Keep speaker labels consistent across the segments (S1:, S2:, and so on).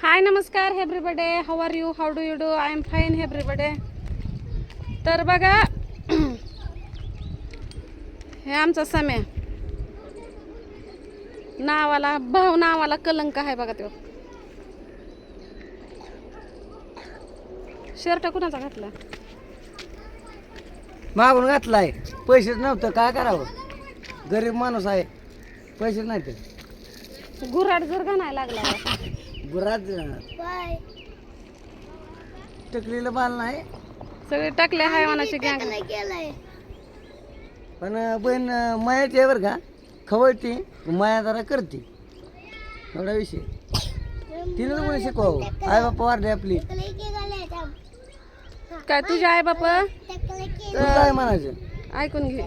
S1: हाय नमस्कार everybody, how are you, how do you do? I am fine everybody. तर बघा हे आमचा सम्या नावाला भाऊ नावाला कलंक आहे बघा. तो शर्ट कुणाचा घातला?
S2: मागून घातलाय. पैसेच नव्हतं, काय करावं? गरीब माणूस आहे, पैसेच नाही ते.
S1: गुराड जर घाणायला लागला
S2: गुरात टकलीला बाल नाही.
S1: सगळे टाकले हायवानाची गँग.
S2: पण बहीण मायाची आहे बरं का, खवळती माया जरा करते, एवढा विषय. तिनं कोणी शिकवावं? आई बापा वारले आपली,
S1: काय तुझे आई बापा
S2: काय म्हणायचं?
S1: ऐकून घे.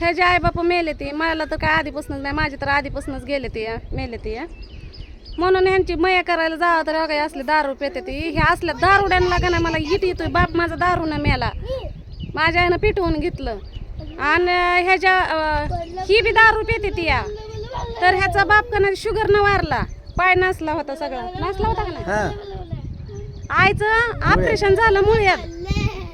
S1: हे जे आई बापा मेले ते, मला तर काय आधीपासूनच नाही, माझे तर आधीपासूनच गेले ते मेले ते. म्हणून ह्यांची मया करायला जावं तर काय असले दारू पेते ती. हे असल्या दारुड्यांना का नाही मला इट येतोय. बाप माझा दारूनं मेला, माझ्या आईनं पिटवून घेतलं. आणि ह्याच्या ही बी दारू पेते ती या. तर ह्याचा बाप का नाही शुगरनं वारला, पाय नासला होता, सगळा नासला होता का नाही. आईचं ऑपरेशन झालं मुळ्यात,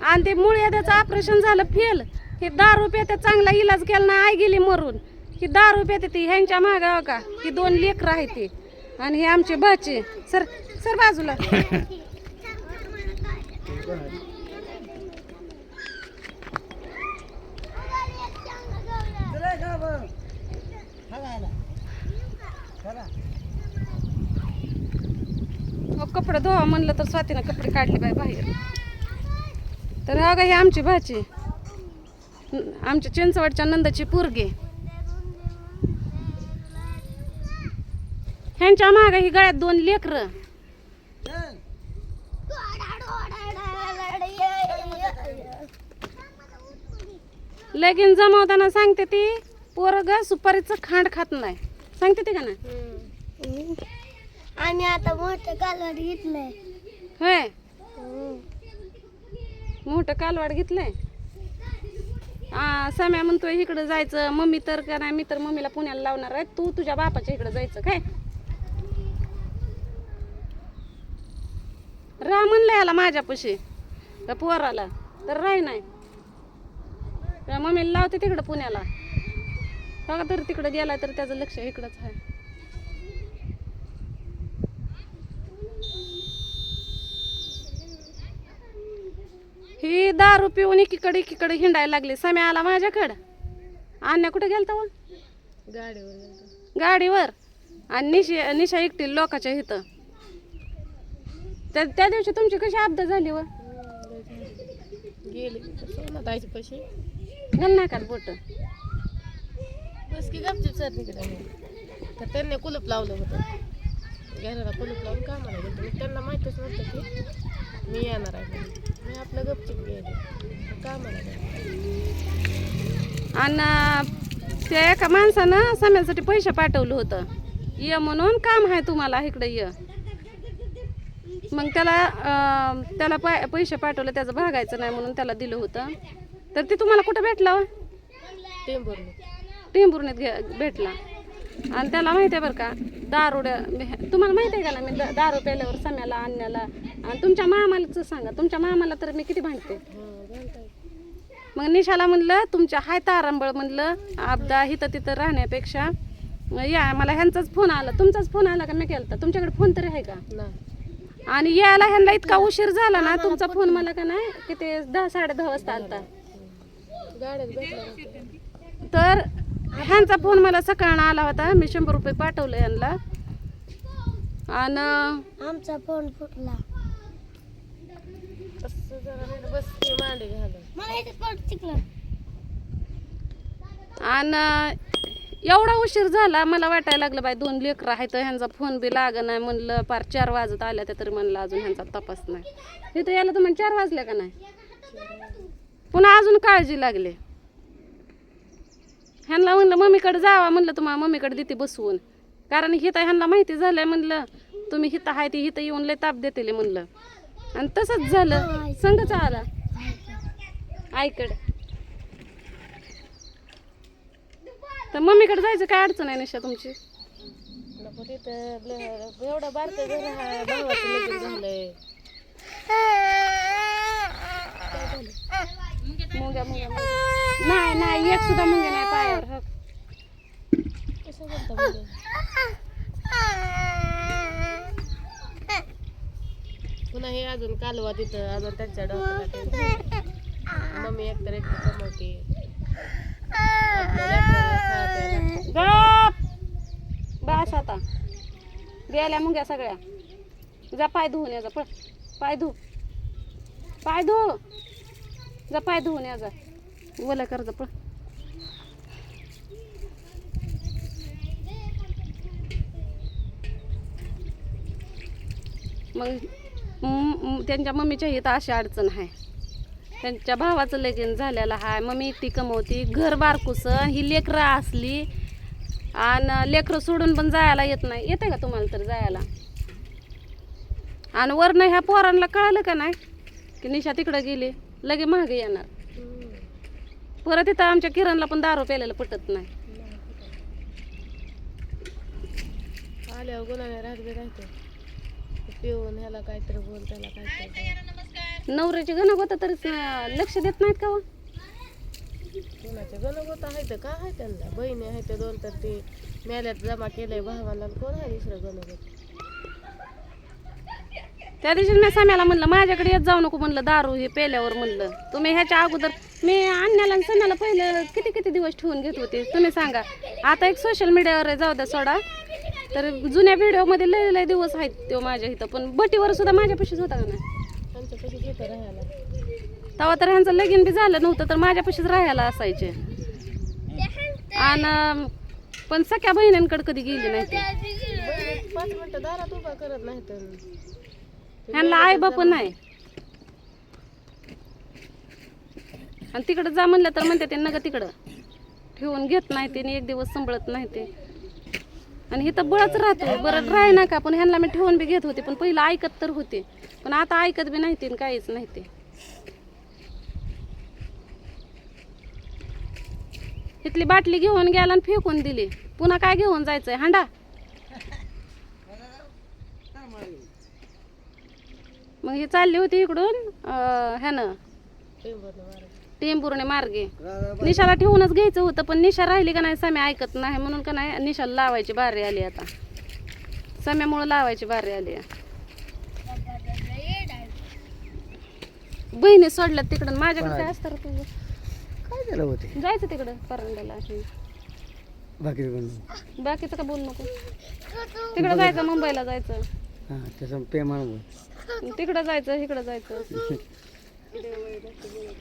S1: आणि ते मुळ्याचं ऑपरेशन झालं फेल. हे दारू पेते, चांगला इलाज केला ना, आई गेली मरून. ही दारू पेते ती. ह्यांच्या मागं का ही 2 लेकरं आहे ती, आणि हे आमचे भाचे. सर सर बाजूला. कपडे धुवा म्हणलं तर स्वातीनं कपडे काढले बाय बाहेर. तर हा का हे आमची भाची, आमच्या चिंचवडच्या नंदाची पोरगी. ह्यांच्या मागे ही गळ्यात 2 लेकरं. लगीन जमावताना सांगते ती पोरग सुपारीचं खांड खात नाही, सांगते ती का नाही.
S3: आणि आता मोठं कालवड घेतलंय.
S1: होय, मोठं कालवाड घेतलंय. सम्या म्हणतोय इकडं जायचं. मम्मी तर का नाही, मी तर मम्मीला पुण्याला लावणार आहे. तू तुझ्या बापाच्या इकडं जायचं काय? राह म्हणलं याला माझ्यापाशी, त्या पोराला. तर राही नाही, त्या मम्मीला लावते तिकडं पुण्याला. बघा तर तिकडं गेला तर त्याचं लक्ष इकडंच आहे. ही दारू पिऊन एकीकडे हिंडायला लागली. सम्या आला माझ्याकडं. अन्या कुठे गेलता व? गाडीवर. आणि निशा एकटी लोकाच्या इथं. त्या दिवशी तुमची कशी अपघात झाली व?
S3: गेले सोनाताईचे पैसे
S1: घाल नाकात बोट.
S3: बस की गपचूप सर तिकडे. तर त्यांनी कुलूप लावलं होतं, घराला कुलूप लावून कामाला गेलो. मग त्यांना माहीतच नव्हतं की मी येणार आहे. मी आपलं गपचूप गेले कामाला गेलो.
S1: आणि त्या एका माणसानं सम्यासाठी पैसे पाठवलं होतं, ये म्हणून काम आहे तुम्हाला इकडे ये. मग त्याला पैसे पाठवलं, त्याचं भागायचं नाही म्हणून त्याला दिलं होतं. तर ते तुम्हाला कुठं भेटला? टेंभुर्णीत भेटला. आणि त्याला माहिती आहे बरं का, दारुड्या. तुम्हाला माहिती आहे का ना, मी दारू प्यायल्यावर सम्याला आणण्याला. आणि तुमच्या मामालाच सांगा, तुमच्या मामाला तर मी किती भांडते. मग निशाला म्हणलं तुमच्या हाय तारांबळ म्हणलं आपदा इथं तिथं राहण्यापेक्षा या. मला ह्यांचाच फोन आला, तुमचाच फोन आला का मी केला? तुमच्याकडे फोन तरी आहे का? आणि यायला ह्यांना इतका उशीर झाला ना, तुमचा फोन मला का नाही किती 10 साडे 10 वाजता आलता. तर ह्यांचा फोन मला सकाळनं आला होता. मी 100 रुपये पाठवले यांना. आणि
S3: आमचा फोन फुटला.
S1: आणि एवढा उशीर झाला, मला वाटायला लागलं बाई 2 लेकरं आहेत, ह्यांचा फोन बी लाग नाही. म्हणलं पार 4 वाजत आल्या त्या, तरी म्हणलं अजून ह्यांचा तपास नाही. इथं यायला तर म्हणजे 4 वाजले का नाही. पुन्हा अजून काळजी लागली. ह्यांना म्हणलं मम्मीकडे जावा, म्हणलं तुम्हाला मम्मीकडे देते बसवून. कारण हिथं ह्यांना माहिती झालंय म्हणलं तुम्ही हिथं आहे ती हिथं येऊन लय ताप देते म्हणलं. आणि तसंच झालं, संगच आला आईकडे. तर मम्मीकडे जायचं काय अडचण आहे निशा तुमची?
S3: आपण तिथं एवढं बारकं घर आहे, भावाचं लगीन झालंय. काय झालं?
S1: मुंग्या मुंग्या नाही नाही एक सुद्धा मुंग्या नाही पायावर हो.
S3: कसं बोलता मुलं? पुन्हा हे अजून कालवा तिथं अजून त्यांच्या डोक्याला टेन्शन. मम्मी एकतर एकटी कमवते. आपल्या लेकराला खायला प्यायला लागतं.
S1: गप बस आता गेल्या मुंग्या सगळ्या जा पाय धुवून या जा पळ पाय धु जा पाय धुवून या जा ओला कर जा पळ मग त्यांच्या मम्मीच्या इथं अशी अडचण आहे. त्यांच्या भावाचं लगीन झालेलं आहे, मम्मी एकटी कमवती, घर बारकुसं, ही लेकरं असली आणि लेकरं सोडून पण जायला येत नाही. येते का तुम्हाला तर जायला? आणि वरनं ह्या पोरांना कळालं का नाही की निशा तिकडं गेली लगे मागे येणार. परत इथं आमच्या किरणला पण दारू प्यायला पटत नाही.
S3: आल्यावर गुन्हा राहते राहते पिऊन ह्याला काहीतरी बोल त्याला काहीतरी
S1: नवऱ्याची गणक होतं तरी लक्ष देत नाहीत का हो?
S3: कोणाचे गणगोत आहेत का आहे त्यांना बहिणी आहेत ते 2 तर ते मेल्यात जमा केलंय भावाला. कोण आहे दुसरं गणगोत?
S1: त्या दिवशी मी साम्याला म्हणलं माझ्याकडे येत जाऊ नको म्हणलं दारू हे पेल्यावर म्हणलं. तुम्ही ह्याच्या अगोदर मी आणण्याला आणि सणाला पहिलं किती किती दिवस ठेवून घेत होते तुम्ही सांगा. आता एक सोशल मीडियावर जाऊ द्या सोडा तर जुन्या व्हिडिओमध्ये लय लय दिवस आहेत तो माझ्या इथं, पण बटीवर सुद्धा माझ्यापाशीच होता का नाही?
S3: त्यांच्यापाशी होतं राहायला.
S1: तेव्हा तर ह्यांचं लगीन बी झालं नव्हतं तर माझ्यापाशीच राहायला असायचे. आणि पण सख्या बहिणींकडे कधी गेली नाही ते.
S3: बहिणी 5 मिनिटं दारात उभा करत नाही तर
S1: ह्यांना आई बाप नाही. आणि तिकडं जा म्हणलं तर म्हणते ते नका तिकडं ठेवून घेत नाही ते, एक दिवस सांभाळत नाही ते. आणि इथं बळच राहतो बरं राही नका, पण ह्यांना मी ठेवून बी घेत होते, पण पहिलं ऐकत तर होते, पण आता ऐकत बी नाही ते काहीच नाही ते. इथली बाटली घेऊन गेला आणि फेकून दिली. पुन्हा काय घेऊन जायचंय हांडा? मग ही चालली होती इकडून ह्यानं टेंभुर्णे मार्गे. निशाला ठेवूनच घ्यायचं होतं, पण निशा राहिली का नाही साम्या ऐकत नाही म्हणून का नाही निशाला लावायची बारी आली. आता साम्यामुळे लावायची बारी आली. बहिणी सोडल्यात तिकडं. माझ्याकडे काय असतं रे तुझं?
S2: काय झालं होते
S1: जायचं तिकडं परंड्याला.
S2: भाकरी बनवून
S1: बाकीचं का बोलू नको. तिकडं जायचं मुंबईला जायचं.
S2: हां त्याचं पेमान बोल
S1: तिकडं जायचं इकडं जायचं.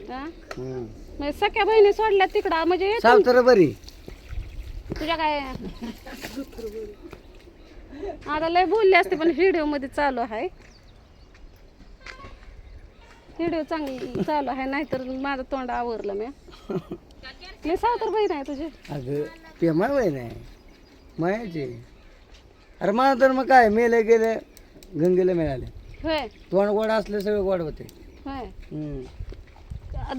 S1: हा म्हणजे सख्या बहिणी सोडल्यात तिकडं म्हणजे
S2: सावतर बरी
S1: तुझ्या काय आता लय बोलले असते, पण व्हिडिओ मध्ये चालू आहे. व्हिडिओ चांगली चालू आहे, नाहीतर माझं तोंड आवरलं मी सावतर बहीण आहे तुझी.
S2: अगं पेमा वय नाही मायाचे. अरे मला तर मग काय मेले गेले गंगेला मिळाले.
S1: होय
S2: तोंड गोड असलं सगळं गोड होते.
S1: होय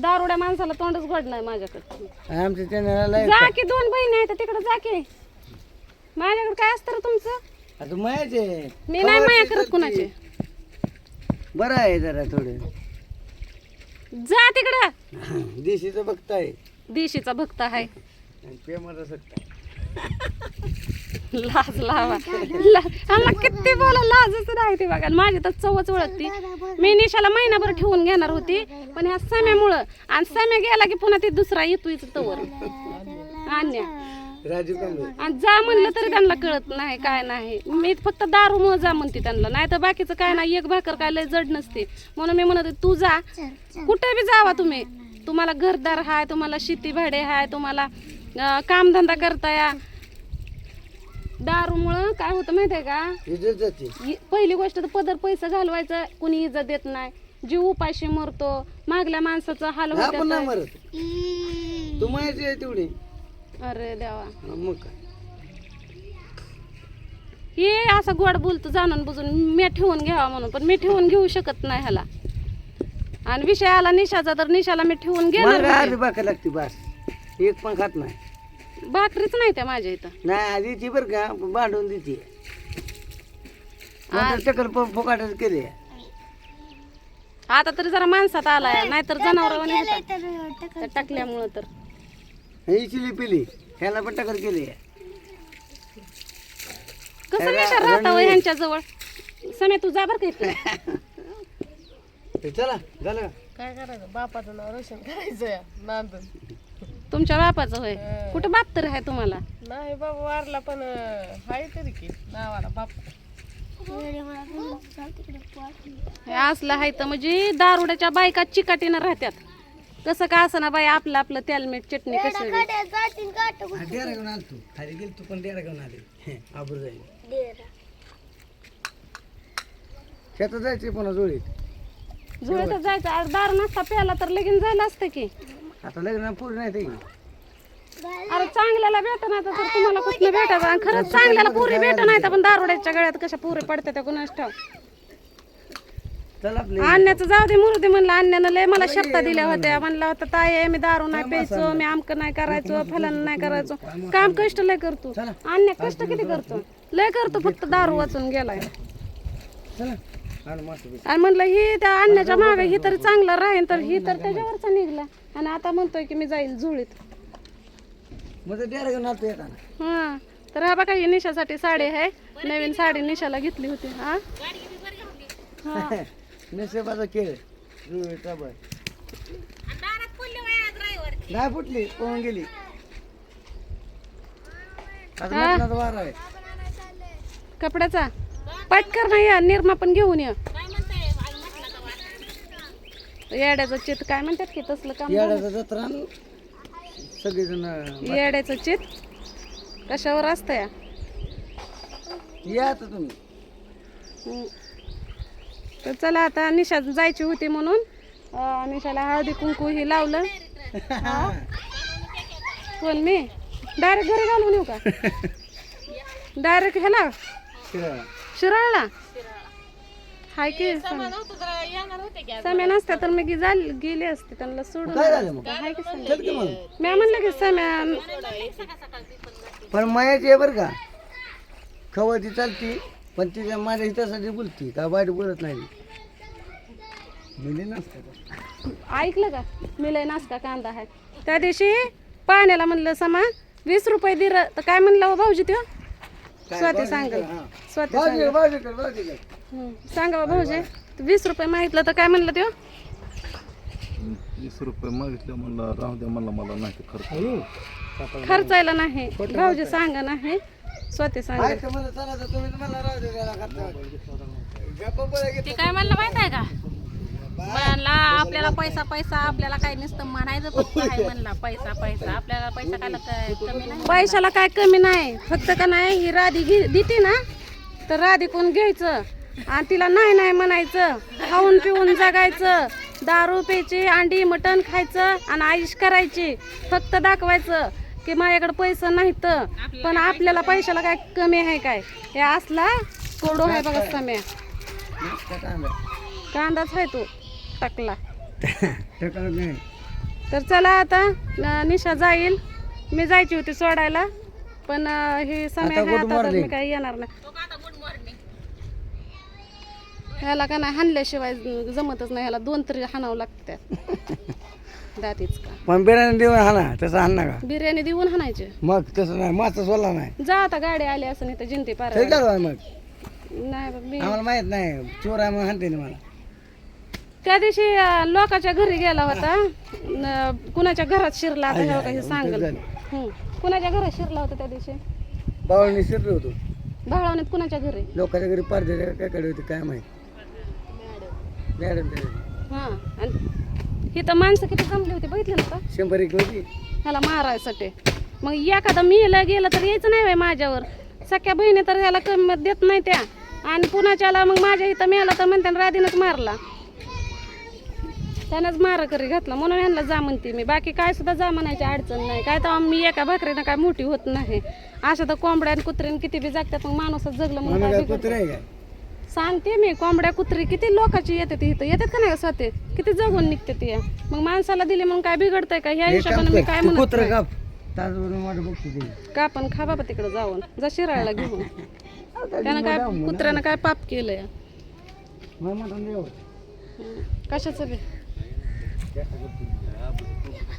S1: दारुड्या माणसाला तोंडच गोड नाही माझ्याकडे.
S2: आमच्या चॅनलला
S1: जा की 2 बहिणी आहेत तिकडे जा की. माझ्याकडे काय असतं रे तुमचं?
S2: आता मायाचे
S1: मी नाही माया करत कुणाचे.
S2: बरं आहे जरा थोडं
S1: जा तिकडं.
S2: देशीचं बघताय
S1: देशीचा भक्त आहे.
S2: पेमाचा सत्ता
S1: लाज लावा आम्हाला किती बोला लाजच नाही ते बघा. माझी तर चवच ओळखती. मी निशाला महिनाभर ठेवून घेणार होती, पण ह्या साम्यामुळं आणि साम्या गेला की पुन्हा ते दुसरा येतोय तवर अन्या
S2: राजू कमी
S1: आणि जा म्हणलं तरी त्यांना कळत नाही काय नाही. मी फक्त दारूमुळे जा म्हणते त्यांना, नाही तर बाकीचं काय नाही. एक भाकर काय लय जड नसते म्हणून मी म्हणते तू जा कुठे बी जावा तुम्ही. तुम्हाला घरदार हाय, तुम्हाला शेती भाडे हाय, तुम्हाला कामधंदा करताय. दारूमुळं काय होतं माहितीये का?
S2: इज्जत जाते.
S1: पहिली गोष्ट तर पदर पैसा घालवायचं कुणी इज्जत देत नाही. जीव उपाशी मरतो, मागल्या माणसाचा हाल
S2: आपण नाही
S1: होत.
S2: मरत तू मायाची आहे तेवढी.
S1: अरे देवा
S2: मग काय
S1: हे असं गोड बोलतो जाणून बुजून मी ठेवून घ्यावा म्हणून, पण मी ठेवून घेऊ शकत नाही ह्याला. आणि विषय आला निशाचा तर निशाला मी ठेवून घेणार
S2: मला
S1: होते.
S2: आधी भाकर लागते बस. एक पण खात नाही.
S1: भाकरीच नाही त्या माझ्या इथं.
S2: नाही आधी ती बरं का भांडून देते. नंतर टक्कर फुकाटच केली
S1: आता तरी जरा माणसात आलाय, नाहीतर जनावरांनी होता त्या टाकल्यामुळं तर.
S2: ही चिली पिली ह्याला पण टक्कर केली
S1: कसं निशा राहता हो ह्यांच्या जवळ. समय तू जा बरं का इथं.
S2: चला झालं का?
S3: काय करायचं, बापाचं नाव रोशन करायचं या नांदून.
S1: तुमच्या बापाचं होय. कुठं बाप तर आहे तुम्हाला.
S3: नाही बाबा वारला, पण हाय तरी की नावाला बाप.
S1: हे असलं आहे तर म्हणजे दारुड्याच्या बायका चिकाटीनं राहत्यात. कसं का असं ना बाई, आपलं आपलं तेलमीठ चटणी कसं बी.
S2: डेरा घेऊन आल तू खाली गेली तू पण डेरा घेऊन आली आबर जाईल शेतात जायचे पुन्हा जोडीत
S1: जुळतच जायचं. आज दारू नसता प्याला तर लगीन झालं असतं की.
S2: आता लग्न पूर्ण नाही ते
S1: अरे चांगल्याला भेट नाही तर तुम्हाला कुठलं भेटायचं. आणि खरंच चांगल्याला पुरी भेट नाही तर पण दारुड्याच्या गळ्यात कशा पुरी पडते त्या कुणाच ठाव.
S2: चल आपले
S1: आणण्याचं जाऊ दे मुरुदे म्हणलं. आणण्यानं लय मला शब्द दिल्या होत्या. म्हणलं होतं ताई मी दारू नाही प्यायचो, मी आमकं नाही करायचो, फलन नाही करायचो. काम कष्ट लय करतो. आणण्या कष्ट किती करतो, लय करतो. फक्त दारू वाचून गेलाय.
S2: चला आणि मस्त
S1: आणि म्हणलं ही त्या आणण्याच्या मागे ही तरी चांगलं राहीन, तर ही तर त्याच्यावरचा निघला. आणि आता म्हणतोय की मी जाईल जुळीत.
S2: मग डेरा घेऊन आलतो येताना
S1: हा तर हा बघा ही निशासाठी साडी आहे. नवीन साडी निशाला घेतली होती. हा हा
S2: नशिबाचा खेळ नाही फुटली पळून गेली. आता मटणाचा वार आहे
S1: कपड्याचा पटकर नाही या निरमा पण घेऊन या. येड्याचं चित काय म्हणतात की तसलं काम.
S2: येड्याचा जत्रा सगळेजण
S1: येड्याचं चित कशावर असतं या.
S2: या आता तुम्ही.
S1: तर चला आता निशा जायची होती म्हणून निशाला हळदी कुंकू ही लावलं. कोण मी डायरेक्ट घरी घालून येऊ का? डायरेक्ट ह्याला शिराळला हाय की. सम्या नसत्या तर मी गेले असते त्यांना सोडून.
S2: काय झालं मग?
S1: हाय की सम्या.
S2: चल की मग.
S1: मी म्हणलं की सम्या
S2: पण मायाची आहे बरं का, खवळती चालती पण तिच्या माझ्या हितासाठी बोलती का वाईट बोलत नाही. मिली नसतं
S1: ऐकलं का, मिलय नासका कांदा आहे. त्या दिवशी पाण्याला म्हणलं समा 20 रुपये दिर तर काय म्हणलं हो भाऊजी त्यो. स्वाती सांगल स्वाती सांगल. सांगा बा भाऊजी 20 रुपये मागितलं तर काय म्हणलं त्यो.
S4: 20 रुपये मागितले म्हणला राहू द्या, म्हणला मला नाही खर्च.
S1: खर्चायला नाही भाऊजी सांगा नाही. स्वाती सांगल
S5: ते काय म्हणलं माहित आहे का, म्हणला आपल्याला पैसा पैसा, आपल्याला काय नुसतं म्हणायचं फक्त आहे म्हणला पैसा पैसा. आपल्याला पैसा काय कमी नाही.
S1: पैशाला काय कमी नाही. फक्त का नाही ही राधी देते ना तर राधी कोण घ्यायचं आणि तिला नाही नाही म्हणायचं. खाऊन पिऊन जगायचं, दारू प्यायची, अंडी मटण खायचं आणि आईश करायची. फक्त दाखवायचं की माझ्याकडे पैसा नाही तर. पण आपल्याला पैशाला काय कमी आहे काय. हे असला कोडो आहे बघा सम्या. कांदाच आहे तो टाकला. तर चला आता निशा जाईल. मी जायची होती सोडायला पण हे समय आहे आता तर मी काही येणार नाही. ह्याला का नाही हाणल्याशिवाय जमतच नाही. ह्याला 2 तरी हाणावं लागतात दातीच का.
S2: पण बिर्याणी देऊन हाना तसं हाण का
S1: बिर्याणी देऊन हाणायचे.
S2: मग तसं नाही मात्र सोडला नाही.
S1: जा आता गाडी आली असं नाही तर जिंती पार
S2: ठीक आहे मग
S1: नाही बा, मी
S2: आम्हाला माहित नाही चोर आहे म्हणून हाणते ना मला.
S1: त्या दिवशी लोकांच्या घरी गेला होता. कुणाच्या घरात शिरला आता हे बघा हे सांगल. कुणाच्या घरात शिरला होता त्या दिवशी.
S2: बावळणी शिरलो होतो
S1: भाळवणीत कुणाच्या घरी.
S2: लोकांच्या घरी पारदे काय होते काय माहित. मॅडम
S1: हा आणि ही तर माणसं किती जमली होती बघितली ना का
S2: 100 होती
S1: ह्याला मारायसाठी. मग एखादा मेला गेलं तर यायचं नाही बाई माझ्यावर. सख्या बहिणी तर ह्याला किंमत देत नाही त्या. आणि पुण्याच्याला मग माझ्या इथं मेला तर म्हणते राधीनच मारला. त्यानंच माराकरी घातला म्हणून ह्यांना जा म्हणते मी. बाकी काय सुद्धा जा म्हणायची अडचण नाही. काय तर मी एका भाकरीनं काय मोठी होत नाही. अशा तर कोंबड्या आणि कुत्र्याने किती बी जागतात. मग माणूसच जगलं म्हणून काय बिघडतं?
S2: कुत्रे आहे काय
S1: सांगते मी. कोंबड्या कुत्री किती लोकांची येते इथं येतात का नाही स्वतः किती जगून निघते ती. मग माणसाला दिली म्हणून काय बिघडतंय का ह्या हिशोबाने मी काय म्हणत
S2: कुत्र
S1: नाही.
S2: काप तासभर वाट बघतो ते.
S1: का पण खा बाबा तिकडे जाऊन जा शिराळला घेऊन. त्यानं काय कुत्र्यानं काय पाप केलंय
S2: मटण
S1: कशाचं बी